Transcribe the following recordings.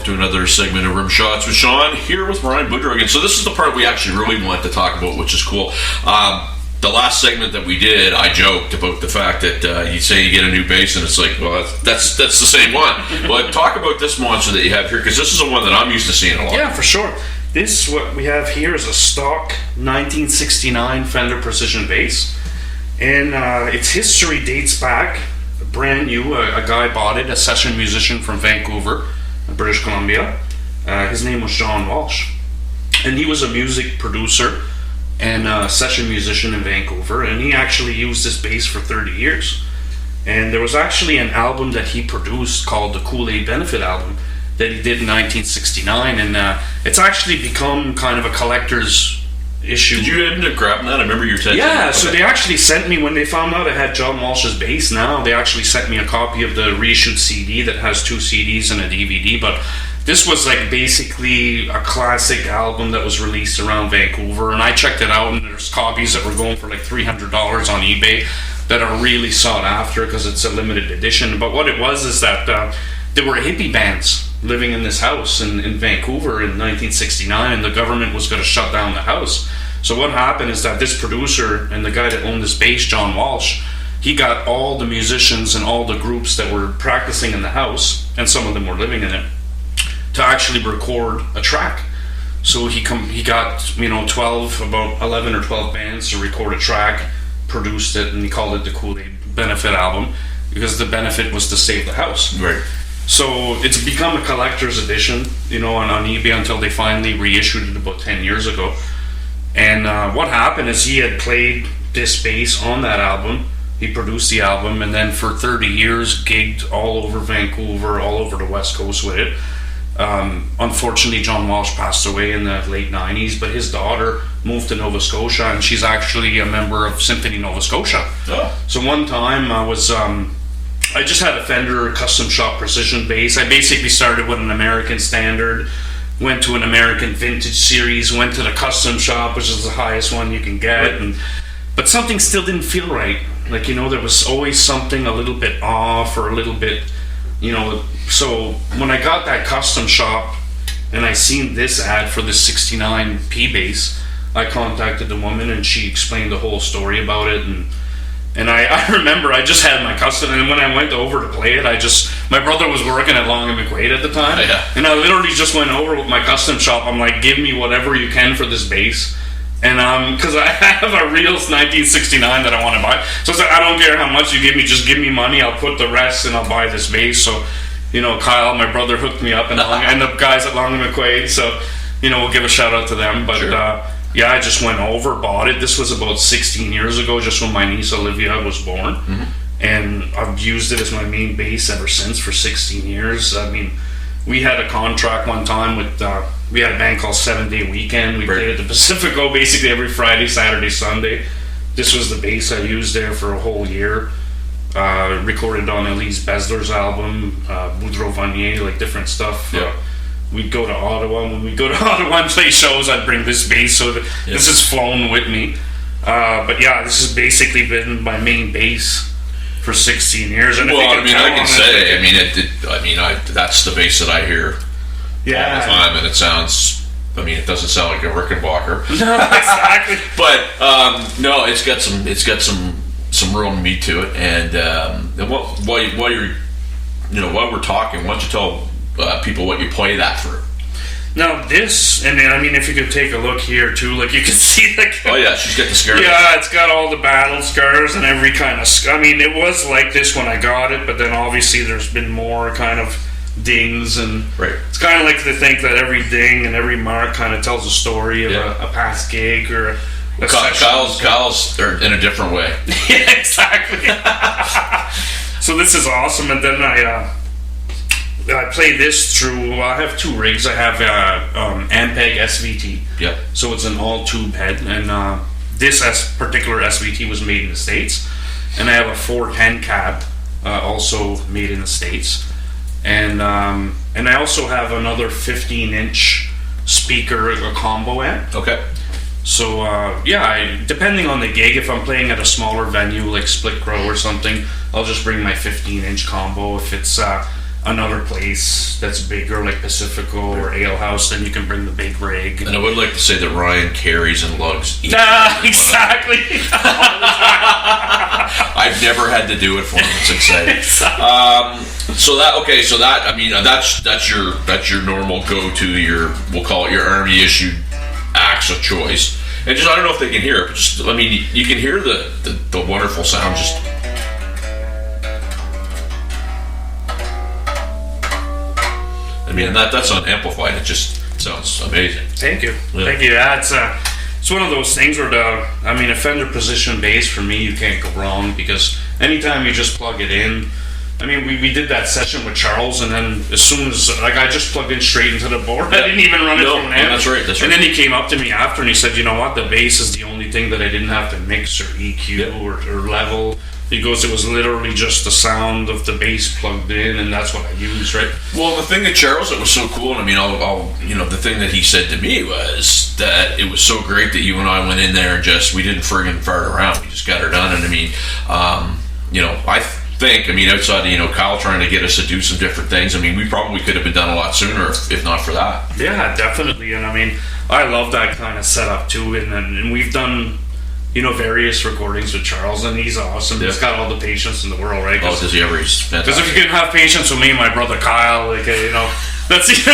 to another segment of Rimshots with Sean, here with Ryan Boudreau again. So this is the part we actually really want to talk about, which is cool. The last segment that we did, I joked about the fact that you say you get a new bass, and it's like, well, that's the same one. But talk about this monster that you have here, because this is the one that I'm used to seeing a lot. Yeah, for sure. This, what we have here, is a stock 1969 Fender Precision bass. And its history dates back, brand new. A guy bought it, a session musician from Vancouver, British Columbia. His name was John Walsh. And he was a music producer and a session musician in Vancouver. And he actually used this bass for 30 years. And there was actually an album that he produced called the Kool-Aid Benefit album that he did in 1969. And it's actually become kind of a collector's issue. Did you end up grabbing that? I remember you said. Yeah, so they actually sent me, when they found out I had John Walsh's bass now, they actually sent me a copy of the reissued CD that has 2 CDs and a DVD. But this was like basically a classic album that was released around Vancouver, and I checked it out, and there's copies that were going for like $300 on eBay that are really sought after because it's a limited edition. But what it was is that there were hippie bands living in this house in Vancouver in 1969, and the government was going to shut down the house. So what happened is that this producer and the guy that owned this bass, John Walsh, he got all the musicians and all the groups that were practicing in the house, and some of them were living in it, to actually record a track. So he got, 11 or 12 bands to record a track, produced it, and he called it the Kool-Aid Benefit album, because the benefit was to save the house. Right. So it's become a collector's edition, on eBay, until they finally reissued it about 10 years ago. And what happened is he had played this bass on that album. He produced the album, and then for 30 years gigged all over Vancouver, all over the West Coast with it. Unfortunately, John Walsh passed away in the late 90s, but his daughter moved to Nova Scotia, and she's actually a member of Symphony Nova Scotia. Oh. So one time I just had a Fender custom shop precision bass. I basically started with an American standard, went to an American vintage series, went to the custom shop, which is the highest one you can get, but something still didn't feel right. Like, there was always something a little bit off, or a little bit, so when I got that custom shop and I seen this ad for the 69 P bass, I contacted the woman, and she explained the whole story about it. And I remember I just had my custom, and when I went over to play it, my brother was working at Long and McQuaid at the time, and I literally just went over with my custom shop. I'm like, give me whatever you can for this bass, and because I have a real 1969 that I want to buy, so I was like, I don't care how much you give me, just give me money, I'll put the rest and I'll buy this bass. So, Kyle, my brother, hooked me up, and the guys at Long and McQuaid, so, we'll give a shout out to them, but sure. Yeah, I just went over, bought it. This was about 16 years ago, just when my niece Olivia was born. Mm-hmm. And I've used it as my main bass ever since for 16 years. I mean, we had a contract one time with, we had a band called 7 Day Weekend. We played at the Pacifico basically every Friday, Saturday, Sunday. This was the bass I used there for a whole year. Recorded on Elise Besler's album, Boudreau Vanier, like different stuff. Yeah. We'd go to Ottawa. When we'd go to Ottawa and play shows, I'd bring this bass, so this has flown with me. But yeah, this has basically been my main bass for 16 years. And I can say, that's the bass that I hear all the time, and it sounds, it doesn't sound like a Rickenbacker. No, exactly. But no, it's got some real meat to it. And while we're talking, why don't you tell people what you play that through? Now this, and then if you could take a look here too, like you can see oh yeah, she's got the scars. Yeah, it's got all the battle scars and every kind of. It was like this when I got it, but then obviously there's been more kind of dings, and it's kind of like to think that every ding and every mark kind of tells a story of a past gig or a Kyle's in a different way. Yeah, exactly. So this is awesome, and then I play this through. I have 2 rigs. I have Ampeg Svt. Yeah. So it's an all-tube head, and this particular SVT was made in the States. And I have a 410 cab, also made in the States. And I also have another 15-inch speaker, a combo amp. Okay. So depending on the gig, if I'm playing at a smaller venue like Split Crow or something, I'll just bring my 15-inch combo. If it's another place that's bigger, like Pacifico or Ale House, then you can bring the big rig. And I would like to say that Ryan carries and lugs each Exactly. I've never had to do it for him. It's exciting. Exactly. That's your normal go-to, we'll call it your Army issued axe of choice. And just, I don't know if they can hear it, but just, I mean, you can hear the wonderful sound just. I mean, that's unamplified. It just sounds amazing. Thank you. Yeah. Thank you. Yeah, it's one of those things where a Fender Precision bass, for me, you can't go wrong, because anytime you just plug it in, I mean, we did that session with Charles, and then as soon as, I just plugged in straight into the board. I didn't even run it from an amp. That's right. And then he came up to me after and he said, you know what, the bass is the only thing that I didn't have to mix or EQ or level. He goes, it was literally just the sound of the bass plugged in, and that's what I use, right? Well, the thing that Charles, that was so cool, and I mean, the thing that he said to me was that it was so great that you and I went in there and we didn't friggin' fart around. We just got her done, and I mean, I think, outside of, Kyle trying to get us to do some different things, I mean, we probably could have been done a lot sooner if not for that. Yeah, definitely, and I mean, I love that kind of setup too, and we've done, various recordings with Charles, and he's awesome. Yeah. He's got all the patience in the world, right? Oh, does he ever? He's fantastic. Because if you can have patience with me and my brother Kyle, that's, if you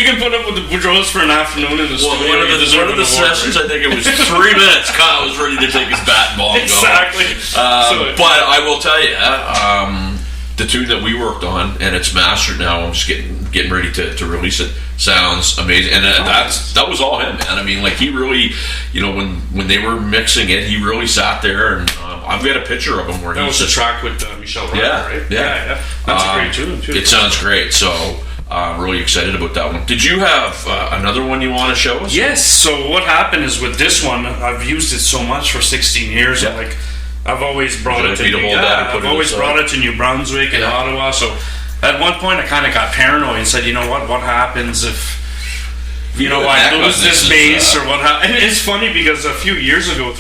can put up with the Boudreaux for an afternoon in the studio, one of the sessions, I think it was 3 minutes, Kyle was ready to take his bat and ball and exactly. go. But I will tell you, the tune that we worked on, and it's mastered now, I'm just getting ready to release it, sounds amazing. And that was all him, man. I mean, like, he really, when they were mixing it, he really sat there, and I've got a picture of him where that was the track with Michel Ryan, right? Yeah. That's a great tune too. It sounds great, so I'm really excited about that one. Did you have another one you want to show us? Yes, so what happened is with this one, I've used it so much for 16 years, and I've always brought it to New Brunswick and Ottawa. So at one point, I kind of got paranoid and said, you know what happens if I lose this bass or what? And it's funny because 3 years ago,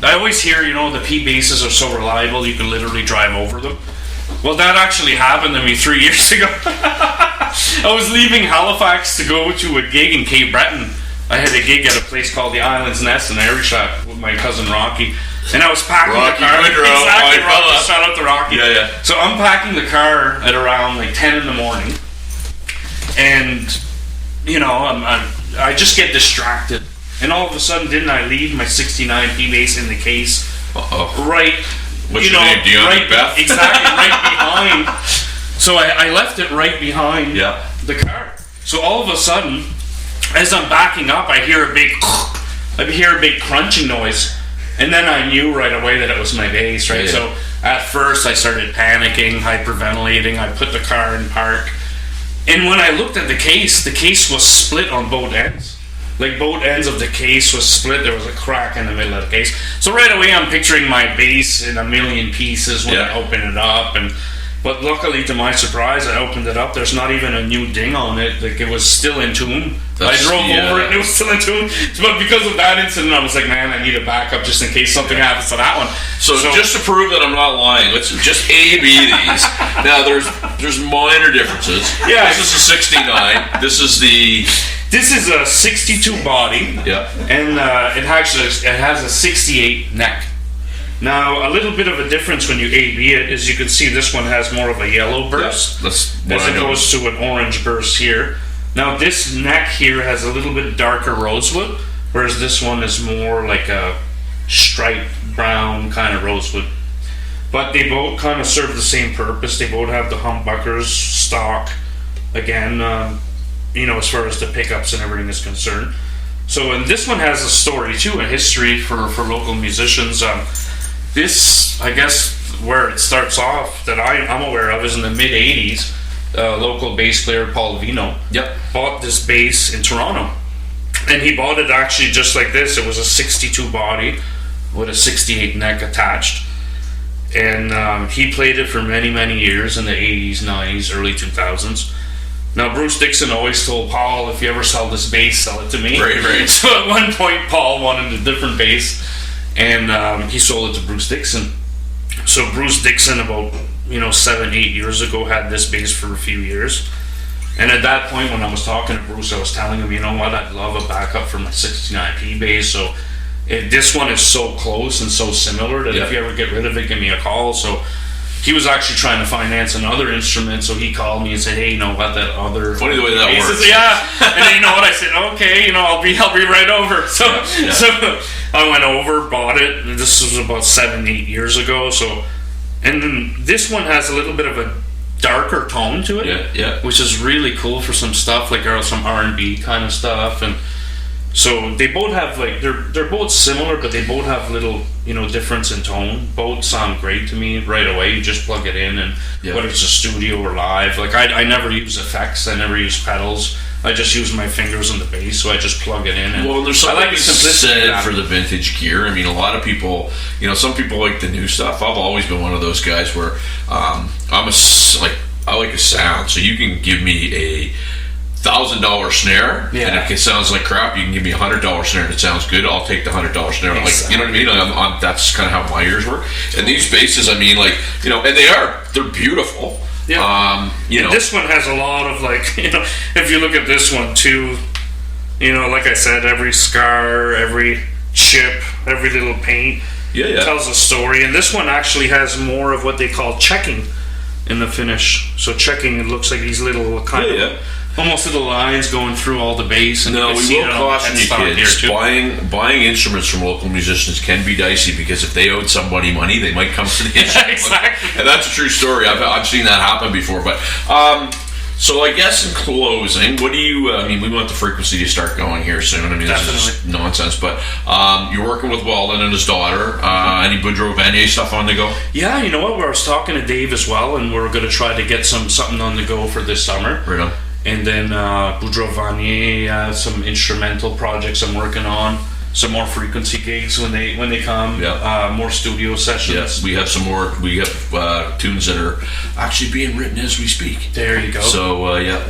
I always hear the P basses are so reliable you can literally drive over them. Well, that actually happened to me 3 years ago. I was leaving Halifax to go to a gig in Cape Breton. I had a gig at a place called the Island's Nest in Ayrshire with my cousin Rocky. And I was packing the car. Boudreau, exactly, Rocky. Shout out to Rocky. Yeah. So I'm packing the car at around 10 in the morning, and I just get distracted. And all of a sudden, didn't I leave my '69 P bass in the case? Right. What's your name? Dion Beth? Exactly, right behind. So I left it right behind the car. So all of a sudden, as I'm backing up, I hear a big crunching noise. And then I knew right away that it was my bass, right? Yeah. So at first I started panicking, hyperventilating. I put the car in park. And when I looked at the case was split on both ends. Like, both ends of the case was split. There was a crack in the middle of the case. So right away I'm picturing my bass in a million pieces when I open it up. But luckily, to my surprise, I opened it up. There's not even a new ding on it. Like, it was still in tune. I drove over it and it was still in tune. But because of that incident, I was like, man, I need a backup just in case something happens to that one. So just to prove that I'm not lying, let's just A-B these. Now, there's minor differences. Yeah. This is a 69. This is a 62 body. Yeah. And it has a 68 neck. Now, a little bit of a difference when you A-B it is you can see this one has more of a yellow burst as opposed to an orange burst here. Now, this neck here has a little bit darker rosewood, whereas this one is more like a striped brown kind of rosewood. But they both kind of serve the same purpose. They both have the humbuckers stock, again, as far as the pickups and everything is concerned. So, and this one has a story too, a history for local musicians. This, I guess, where it starts off that I'm aware of is in the mid-'80s. Local bass player Paul Vino bought this bass in Toronto. And he bought it actually just like this. It was a 62 body with a 68 neck attached. And he played it for many, many years in the 80s, 90s, early 2000s. Now, Bruce Dixon always told Paul, if you ever sell this bass, sell it to me. Right. So at one point, Paul wanted a different bass. And he sold it to Bruce Dixon. So Bruce Dixon, about 7-8 years ago, had this bass for a few years. And at that point, when I was talking to Bruce, I was telling him, you know what, I'd love a backup for my 69P bass. So this one is so close and so similar that if you ever get rid of it, give me a call. So he was actually trying to finance another instrument, so he called me and said, hey, you know what, that other... Funny the way that works. Yeah. And then, you know what, I said, okay, I'll be right over. So I went over, bought it. This was about 7-8 years ago. So, and then this one has a little bit of a darker tone to it, which is really cool for some stuff, like some R&B kind of stuff. And so they both have, like, they're both similar, but they both have little, difference in tone. Both sound great to me right away. You just plug it in, and whether it's a studio or live, like I never use effects, I never use pedals. I just use my fingers on the bass, so I just plug it in. And there's something to be said for the vintage gear. I mean, a lot of people, some people like the new stuff. I've always been one of those guys where I like a sound, so you can give me a $1,000 snare, and it sounds like crap. You can give me $100 snare, and it sounds good. I'll take the $100 snare. Exactly. Like, you know what I mean? That's kind of how my ears work. And these basses, I mean, like, and they're beautiful. Yeah. This one has a lot of, like, if you look at this one too, like I said, every scar, every chip, every little paint tells a story. And this one actually has more of what they call checking in the finish. So checking, it looks like these little kind of almost little lines going through all the bass. And we will caution you kids, buying instruments from local musicians can be dicey, because if they owed somebody money, they might come to the instrument. Exactly. And that's a true story. I've seen that happen before. But so I guess in closing, what do you, we want the frequency to start going here soon. I mean, this is just nonsense, but you're working with Weldon and his daughter. Any Boudreau Vanier stuff on the go? Yeah, you know what, I was talking to Dave as well, and we're going to try to get something on the go for this summer. Right on. And then Boudreau Vanier, some instrumental projects I'm working on. Some more frequency gigs when they come. More studio sessions. Yes, we have some more. We have tunes that are actually being written as we speak. There you go. So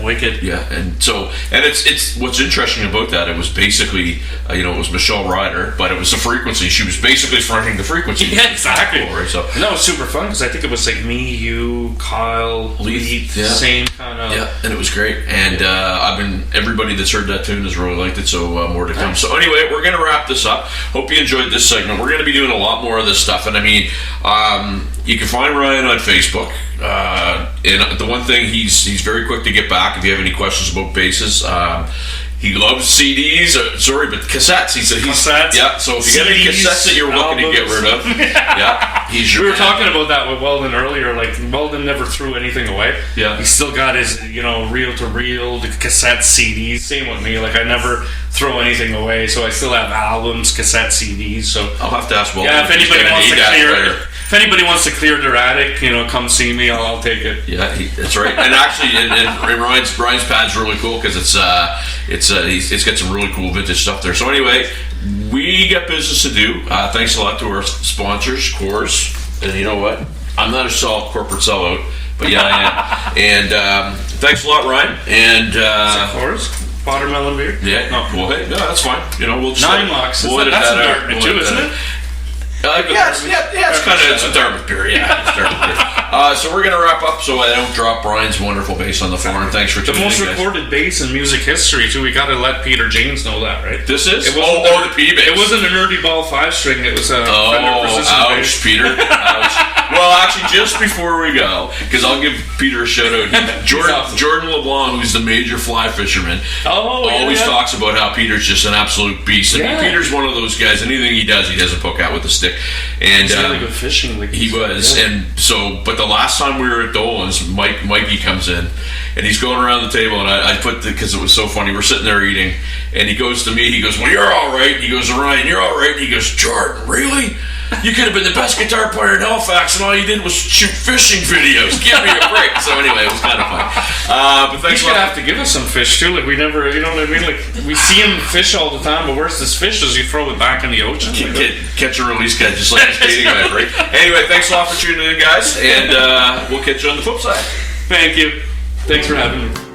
wicked. Yeah, and it's what's interesting about that. It was basically it was Michelle Ryder, but it was the frequency. She was basically fronting the frequency. Yeah, exactly. Cool, right? So and that was super fun, because I think it was like me, you, Kyle, Leith, same kind of. Yeah, and it was great. And everybody that's heard that tune has really liked it. So more to come. So anyway, we're gonna wrap this up. Hope you enjoyed this segment. We're going to be doing a lot more of this stuff, and you can find Ryan on Facebook. And the one thing, he's very quick to get back if you have any questions about basses. He loves CDs, but cassettes. He said cassettes. Yeah. So if you get any cassettes that you're looking to get rid of, he's your. We were talking about that with Weldon earlier. Like, Weldon never threw anything away. Yeah. He still got his reel to reel, the cassette CDs. Same with me. Like, I never throw anything away, so I still have albums, cassette CDs. So I'll have to ask Weldon. Yeah, if anybody wants to clear their attic, come see me. I'll take it. Yeah, that's right. And actually, and Ryan's pad's really cool, because it's got some really cool vintage stuff there. So anyway, we got business to do. Thanks a lot to our sponsors, Coors. And you know what? I'm not a corporate sellout, but yeah, I am. And thanks a lot, Ryan. And Coors? Watermelon beer? Yeah. No, cool. Hey, no, that's fine. We'll just 9 bucks. That's a Dartmouth too, isn't it? It's a Dartmouth beer. Yeah, it's Dartmouth beer. So we're gonna wrap up, so I don't drop Brian's wonderful bass on the floor. And thanks for tuning in, the most recorded bass in music history too. We got to let Peter James know that, right? This is the P bass. It wasn't a Nerdy Ball 5-string. It was a Fender Precision bass. Peter. Ouch. Well, actually, just before we go, because I'll give Peter a shout out. Jordan LeBlanc, who's the major fly fisherman, always talks about how Peter's just an absolute beast. I mean, Peter's one of those guys. Anything he does a poke out with a stick. And he's really good fishing. He was, and so. But the last time we were at Dolan's, Mikey comes in, and he's going around the table, and I put because it was so funny. We're sitting there eating, and he goes to me. He goes, "Well, you're all right." He goes, "Ryan, you're all right." And he goes, "Jordan, really? You could have been the best guitar player in Halifax, and all you did was shoot fishing videos. Give me a break." So anyway, it was kind of fun. But thanks. He's gonna have to give us some fish too. Like, we never, you know what I mean? Like, we see him fish all the time, but where's this fish? Does he throw it back in the ocean? Catch and release guy, just like a skating guy, right? Anyway, thanks a lot for tuning in, guys, and we'll catch you on the flip side. Thank you. Thanks for having me.